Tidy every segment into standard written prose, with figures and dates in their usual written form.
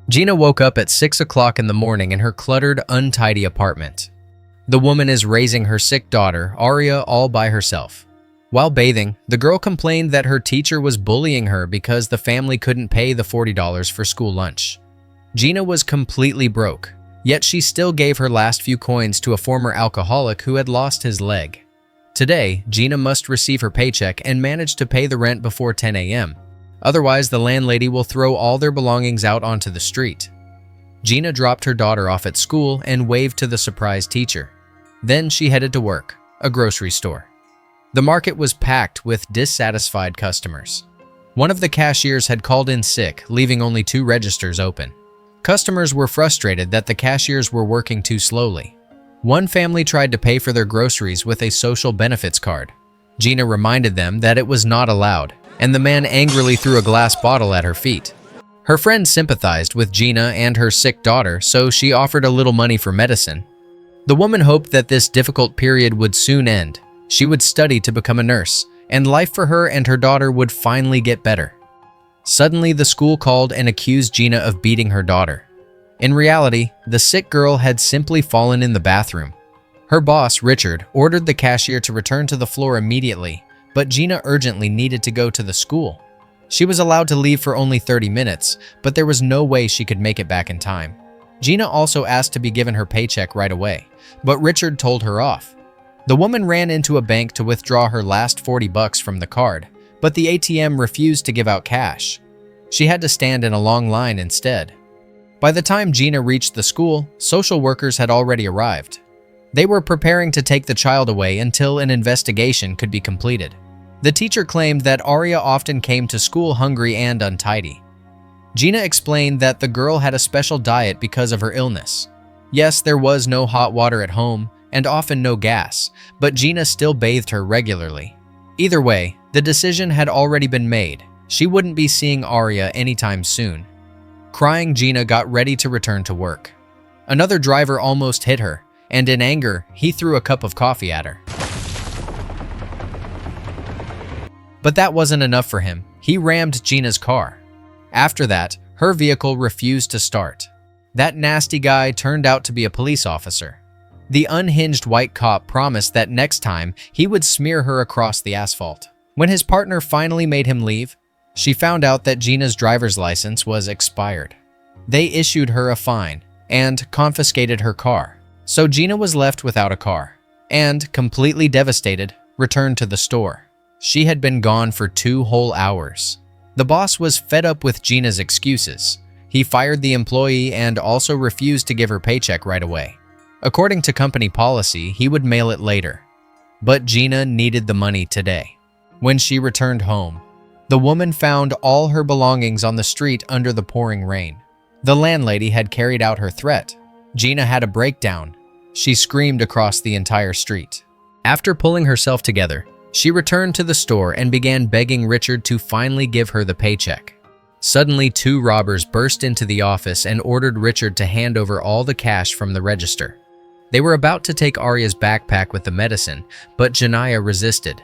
Gina woke up at 6 o'clock in the morning in her cluttered, untidy apartment. The woman is raising her sick daughter, Aria, all by herself. While bathing, the girl complained that her teacher was bullying her because the family couldn't pay the $40 for school lunch. Gina was completely broke, yet she still gave her last few coins to a former alcoholic who had lost his leg. Today, Gina must receive her paycheck and manage to pay the rent before 10 a.m. Otherwise, the landlady will throw all their belongings out onto the street. Gina dropped her daughter off at school and waved to the surprised teacher. Then she headed to work, a grocery store. The market was packed with dissatisfied customers. One of the cashiers had called in sick, leaving only 2 registers open. Customers were frustrated that the cashiers were working too slowly. One family tried to pay for their groceries with a social benefits card. Gina reminded them that it was not allowed, and the man angrily threw a glass bottle at her feet. Her friend sympathized with Gina and her sick daughter, so she offered a little money for medicine. The woman hoped that this difficult period would soon end. She would study to become a nurse, and life for her and her daughter would finally get better. Suddenly, the school called and accused Gina of beating her daughter. In reality, the sick girl had simply fallen in the bathroom. Her boss, Richard, ordered the cashier to return to the floor immediately, but Gina urgently needed to go to the school. She was allowed to leave for only 30 minutes, but there was no way she could make it back in time. Gina also asked to be given her paycheck right away, but Richard told her off. The woman ran into a bank to withdraw her last $40 from the card, but the ATM refused to give out cash. She had to stand in a long line instead. By the time Gina reached the school, social workers had already arrived. They were preparing to take the child away until an investigation could be completed. The teacher claimed that Aria often came to school hungry and untidy. Gina explained that the girl had a special diet because of her illness. Yes, there was no hot water at home and often no gas, but Gina still bathed her regularly. Either way, the decision had already been made. She wouldn't be seeing Aria anytime soon. Crying, Gina got ready to return to work. Another driver almost hit her, and in anger, he threw a cup of coffee at her. But that wasn't enough for him. He rammed Gina's car. After that, her vehicle refused to start. That nasty guy turned out to be a police officer. The unhinged white cop promised that next time he would smear her across the asphalt. When his partner finally made him leave, she found out that Gina's driver's license was expired. They issued her a fine and confiscated her car. So Gina was left without a car and, completely devastated, returned to the store. She had been gone for 2 whole hours. The boss was fed up with Gina's excuses. He fired the employee and also refused to give her paycheck right away. According to company policy, he would mail it later. But Gina needed the money today. When she returned home, the woman found all her belongings on the street under the pouring rain. The landlady had carried out her threat. Gina had a breakdown. She screamed across the entire street. After pulling herself together, she returned to the store and began begging Richard to finally give her the paycheck. Suddenly, 2 robbers burst into the office and ordered Richard to hand over all the cash from the register. They were about to take Aria's backpack with the medicine, but Janaya resisted.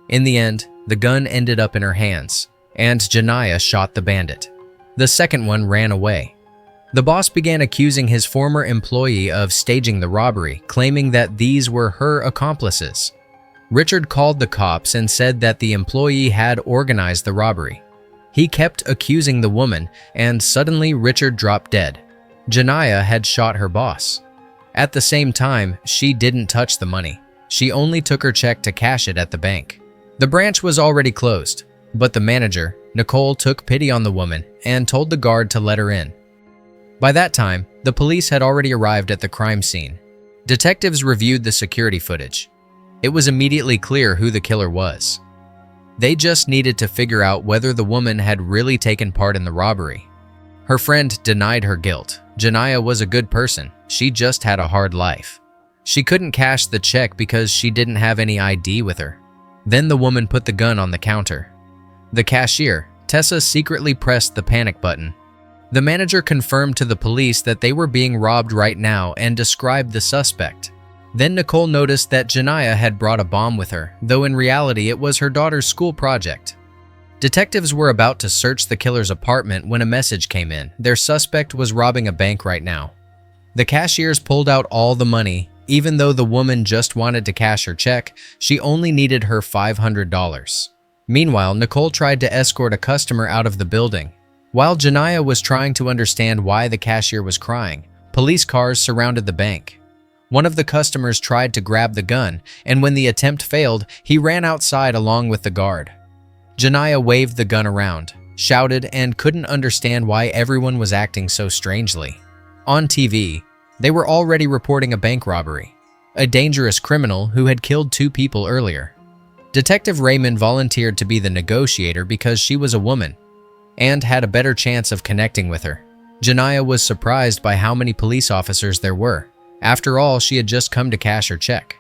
In the end, the gun ended up in her hands, and Janaya shot the bandit. The second one ran away. The boss began accusing his former employee of staging the robbery, claiming that these were her accomplices. Richard called the cops and said that the employee had organized the robbery. He kept accusing the woman, and suddenly Richard dropped dead. Janaya had shot her boss. At the same time, she didn't touch the money. She only took her check to cash it at the bank. The branch was already closed, but the manager, Nicole, took pity on the woman and told the guard to let her in. By that time, the police had already arrived at the crime scene. Detectives reviewed the security footage. It was immediately clear who the killer was. They just needed to figure out whether the woman had really taken part in the robbery. Her friend denied her guilt. Janaya was a good person. She just had a hard life. She couldn't cash the check because she didn't have any ID with her. Then the woman put the gun on the counter. The cashier, Tessa, secretly pressed the panic button. The manager confirmed to the police that they were being robbed right now and described the suspect. Then Nicole noticed that Janaya had brought a bomb with her, though in reality it was her daughter's school project. Detectives were about to search the killer's apartment when a message came in. Their suspect was robbing a bank right now. The cashiers pulled out all the money. Even though the woman just wanted to cash her check, she only needed her $500. Meanwhile, Nicole tried to escort a customer out of the building. While Janiyah was trying to understand why the cashier was crying, police cars surrounded the bank. One of the customers tried to grab the gun, and when the attempt failed, he ran outside along with the guard. Janiyah waved the gun around, shouted, and couldn't understand why everyone was acting so strangely. On TV, they were already reporting a bank robbery, a dangerous criminal who had killed 2 people earlier. Detective Raymond volunteered to be the negotiator because she was a woman and had a better chance of connecting with her. Janiyah was surprised by how many police officers there were. After all, she had just come to cash her check.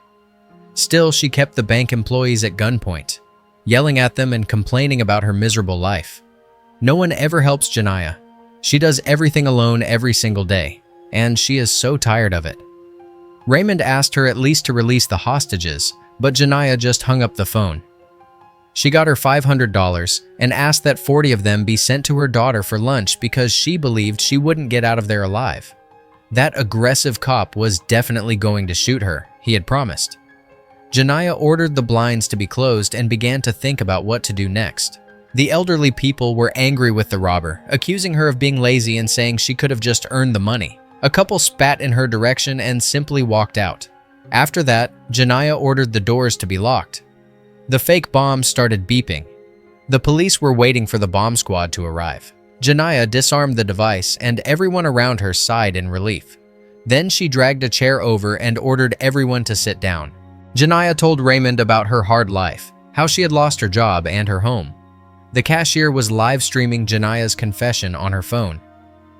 Still, she kept the bank employees at gunpoint, yelling at them and complaining about her miserable life. No one ever helps Janiyah. She does everything alone every single day, and she is so tired of it. Raymond asked her at least to release the hostages, but Janiyah just hung up the phone. She got her $500 and asked that 40 of them be sent to her daughter for lunch because she believed she wouldn't get out of there alive. That aggressive cop was definitely going to shoot her, he had promised. Janiyah ordered the blinds to be closed and began to think about what to do next. The elderly people were angry with the robber, accusing her of being lazy and saying she could have just earned the money. A couple spat in her direction and simply walked out. After that, Janiyah ordered the doors to be locked. The fake bomb started beeping. The police were waiting for the bomb squad to arrive. Janiyah disarmed the device and everyone around her sighed in relief. Then she dragged a chair over and ordered everyone to sit down. Janiyah told Raymond about her hard life, how she had lost her job and her home. The cashier was live streaming Janiyah's confession on her phone,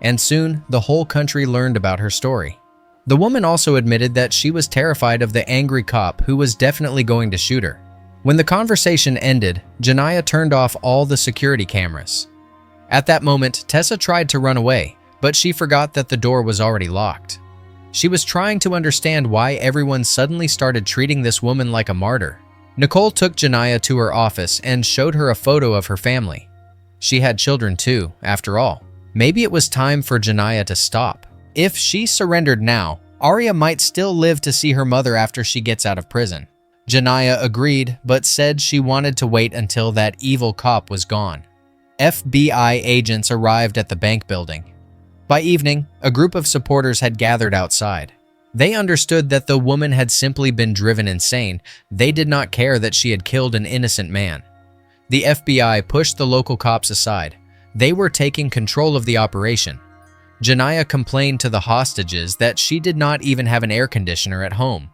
and soon the whole country learned about her story. The woman also admitted that she was terrified of the angry cop who was definitely going to shoot her. When the conversation ended, Janiyah turned off all the security cameras. At that moment, Tessa tried to run away, but she forgot that the door was already locked. She was trying to understand why everyone suddenly started treating this woman like a martyr. Nicole took Janiyah to her office and showed her a photo of her family. She had children too, after all. Maybe it was time for Janiyah to stop. If she surrendered now, Arya might still live to see her mother after she gets out of prison. Janiyah agreed, but said she wanted to wait until that evil cop was gone. FBI agents arrived at the bank building. By evening, a group of supporters had gathered outside. They understood that the woman had simply been driven insane. They did not care that she had killed an innocent man. The FBI pushed the local cops aside. They were taking control of the operation. Janiyah complained to the hostages that she did not even have an air conditioner at home.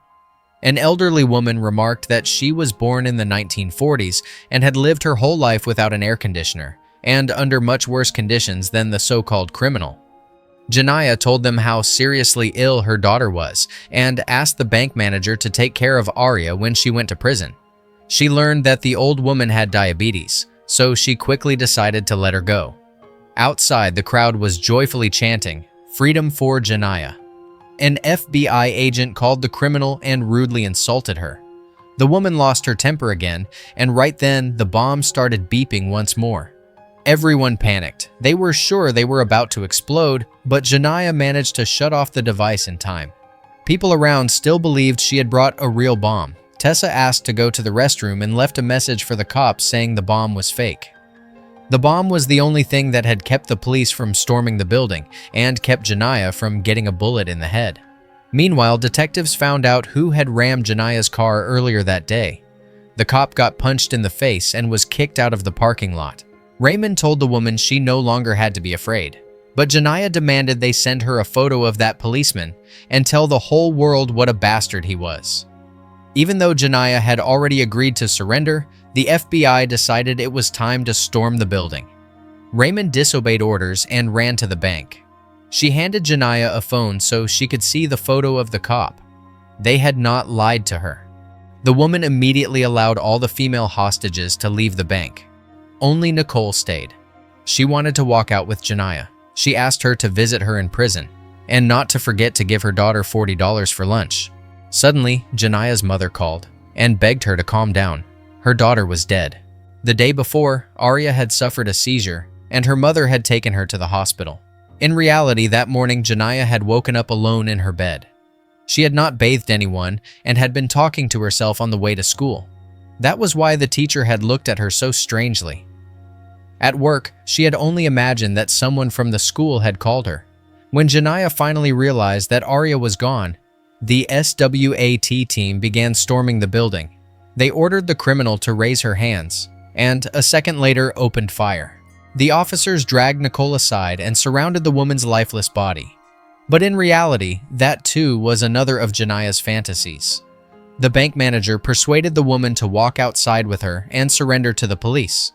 An elderly woman remarked that she was born in the 1940s and had lived her whole life without an air conditioner, and under much worse conditions than the so-called criminal. Janiyah told them how seriously ill her daughter was and asked the bank manager to take care of Arya when she went to prison. She learned that the old woman had diabetes, so she quickly decided to let her go. Outside, the crowd was joyfully chanting, "Freedom for Janiyah." An FBI agent called the criminal and rudely insulted her. The woman lost her temper again, and right then, the bomb started beeping once more. Everyone panicked. They were sure they were about to explode, but Janiyah managed to shut off the device in time. People around still believed she had brought a real bomb. Tessa asked to go to the restroom and left a message for the cops saying the bomb was fake. The bomb was the only thing that had kept the police from storming the building and kept Janiyah from getting a bullet in the head. Meanwhile, detectives found out who had rammed Janiyah's car earlier that day. The cop got punched in the face and was kicked out of the parking lot. Raymond told the woman she no longer had to be afraid, but Janiyah demanded they send her a photo of that policeman and tell the whole world what a bastard he was. Even though Janiyah had already agreed to surrender, the FBI decided it was time to storm the building. Raymond disobeyed orders and ran to the bank. She handed Janiyah a phone so she could see the photo of the cop. They had not lied to her. The woman immediately allowed all the female hostages to leave the bank. Only Nicole stayed. She wanted to walk out with Janiyah. She asked her to visit her in prison and not to forget to give her daughter $40 for lunch. Suddenly, Janiyah's mother called and begged her to calm down. Her daughter was dead. The day before, Arya had suffered a seizure, and her mother had taken her to the hospital. In reality, that morning, Janiyah had woken up alone in her bed. She had not bathed anyone and had been talking to herself on the way to school. That was why the teacher had looked at her so strangely. At work, she had only imagined that someone from the school had called her. When Janiyah finally realized that Arya was gone, the SWAT team began storming the building. They ordered the criminal to raise her hands, and a second later opened fire. The officers dragged Nicole aside and surrounded the woman's lifeless body. But in reality, that too was another of Janiyah's fantasies. The bank manager persuaded the woman to walk outside with her and surrender to the police.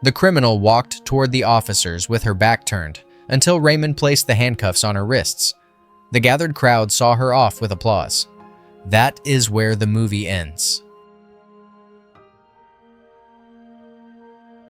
The criminal walked toward the officers with her back turned until Raymond placed the handcuffs on her wrists. The gathered crowd saw her off with applause. That is where the movie ends.